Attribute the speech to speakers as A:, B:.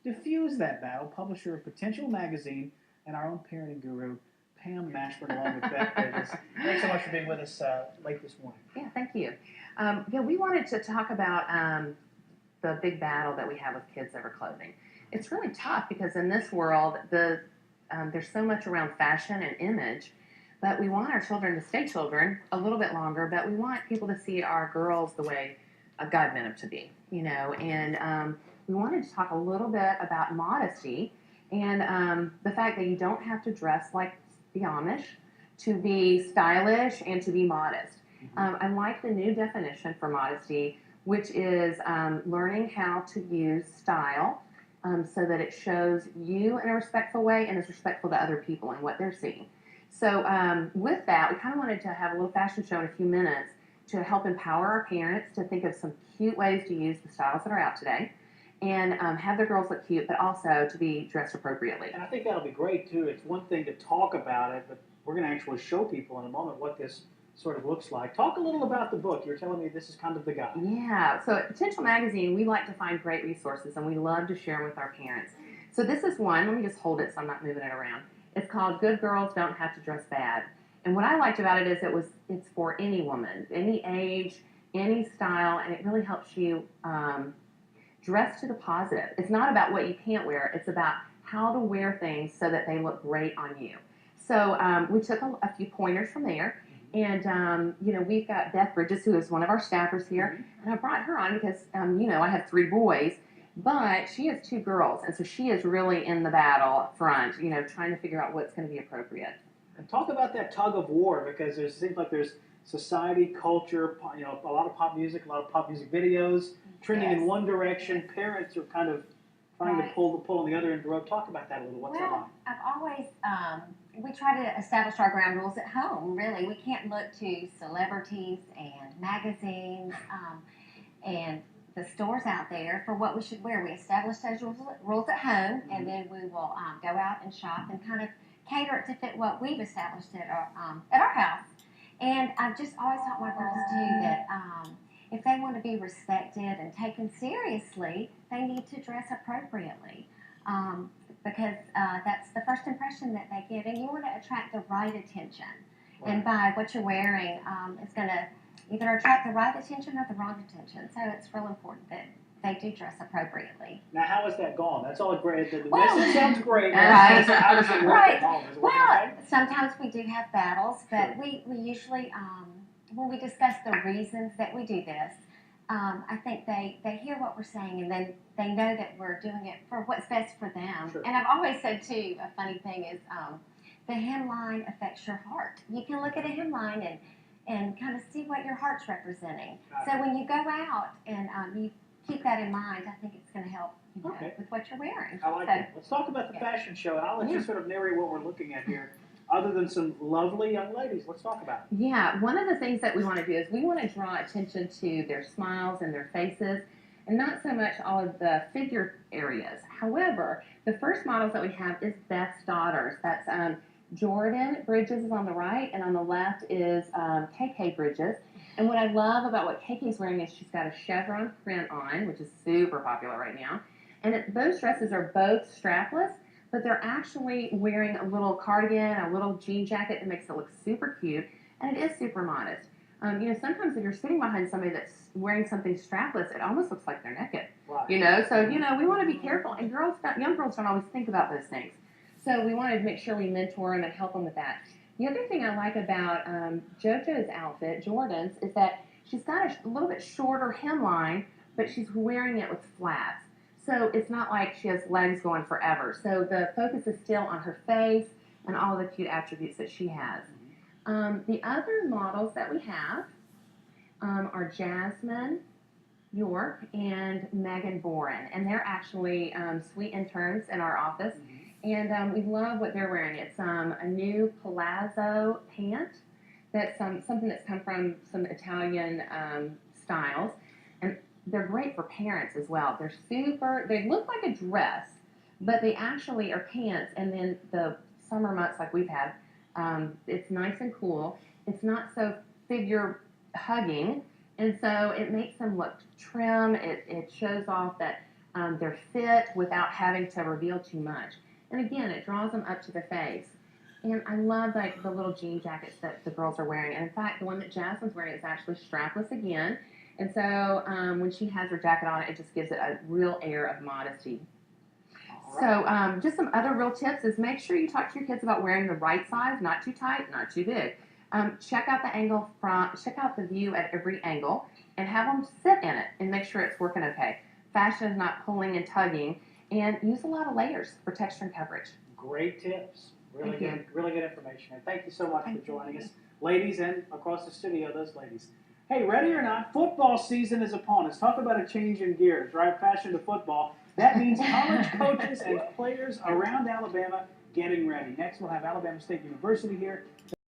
A: diffuse that battle, publisher of Potential Magazine and our own parenting guru, Pam Mashburn, along with Beth Bridges. Thanks so much for being with us late this morning.
B: Yeah, thank you. Yeah, we wanted to talk about the big battle that we have with kids over clothing. It's really tough because in this world, there's so much around fashion and image, but we want our children to stay children a little bit longer, but we want people to see our girls the way God meant them to be, and we wanted to talk a little bit about modesty and the fact that you don't have to dress like the Amish to be stylish and to be modest. I like the new definition for modesty, which is learning how to use style so that it shows you in a respectful way and is respectful to other people and what they're seeing. So with that, we kind of wanted to have a little fashion show in a few minutes to help empower our parents to think of some cute ways to use the styles that are out today and have their girls look cute, but also to be dressed appropriately.
A: And I think that'll be great, too. It's one thing to talk about it, but we're going to actually show people in a moment what this sort of looks like. Talk a little about the book. You're telling me this is kind of the guide.
B: Yeah. So at Potential Magazine, we like to find great resources, and we love to share them with our parents. So this is one. Let me just hold it so I'm not moving it around. It's called Good Girls Don't Have to Dress Bad. And what I liked about it is it's for any woman, any age, any style, and it really helps you dress to the positive. It's not about what you can't wear. It's about how to wear things so that they look great on you. So we took a few pointers from there. And, we've got Beth Bridges, who is one of our staffers here. And I brought her on because, I have 3 boys, but she has 2 girls. And so she is really in the battle front, trying to figure out what's going to be appropriate.
A: And talk about that tug of war, because it seems like there's society, culture, a lot of pop music videos trending in one direction. Parents are kind of trying to pull on the other end of the road. Talk about that a little. What's that like?
C: I've always, we try to establish our ground rules at home, really. We can't look to celebrities and magazines and the stores out there for what we should wear. We establish those rules at home, and then we will go out and shop and kind of cater it to fit what we've established at our house. And I've just always taught my girls, too, that if they want to be respected and taken seriously, they need to dress appropriately because that's the first impression that they give. And you want to attract the right attention. Right. And by what you're wearing, it's going to either attract the right attention or the wrong attention. So it's real important that they do dress appropriately.
A: Now, how has that gone? That's all great. The message sounds great.
C: Right.
A: How does it work at home?
C: Sometimes we do have battles, but we usually, when we discuss the reasons that we do this, I think they hear what we're saying, and then they know that we're doing it for what's best for them.
A: Sure.
C: And I've always said, too, a funny thing is the hemline affects your heart. You can look at a hemline and kind of see what your heart's representing. So when you go out and you keep that in mind, I think it's going to help with what you're wearing.
A: I like it. Let's talk about the fashion show. I'll let you sort of narrate what we're looking at here. Other than some lovely young ladies, let's talk about it.
B: Yeah, one of the things that we want to do is we want to draw attention to their smiles and their faces, and not so much all of the figure areas. However, the first models that we have is Beth's daughters. That's Jordan Bridges is on the right, and on the left is KK Bridges. And what I love about what KK's wearing is she's got a chevron print on, which is super popular right now. And those dresses are both strapless, but they're actually wearing a little cardigan, a little jean jacket that makes it look super cute, and it is super modest. Sometimes if you're sitting behind somebody that's wearing something strapless, it almost looks like they're naked.
A: Right.
B: So we want to be careful, and young girls don't always think about those things. So we wanted to make sure we mentor them and help them with that. The other thing I like about JoJo's outfit, Jordan's, is that she's got a little bit shorter hemline, but she's wearing it with flats. So it's not like she has legs going forever. So the focus is still on her face and all the cute attributes that she has. The other models that we have are Jasmine York and Megan Boren. And they're actually sweet interns in our office. And we love what they're wearing. It's a new palazzo pant that's something that's come from some Italian styles. And they're great for parents as well. They look like a dress, but they actually are pants. And then the summer months like we've had, it's nice and cool. It's not so figure hugging. And so it makes them look trim. It shows off that They're fit without having to reveal too much. And again, it draws them up to the face. And I love like the little jean jackets that the girls are wearing. And in fact, the one that Jasmine's wearing is actually strapless again. And so when she has her jacket on, it just gives it a real air of modesty. So just some other real tips is make sure you talk to your kids about wearing the right size, not too tight, not too big. Check out the angle check out the view at every angle and have them sit in it and make sure it's working okay. Fashion is not pulling and tugging, and use a lot of layers for texture and coverage.
A: Great tips. Really good information. And thank you so much for joining us, ladies, and across the studio, those ladies. Hey, ready or not, football season is upon us. talk about a change in gears, right? Fashion to football. That means college coaches and players around Alabama getting ready. Next, we'll have Alabama State University here.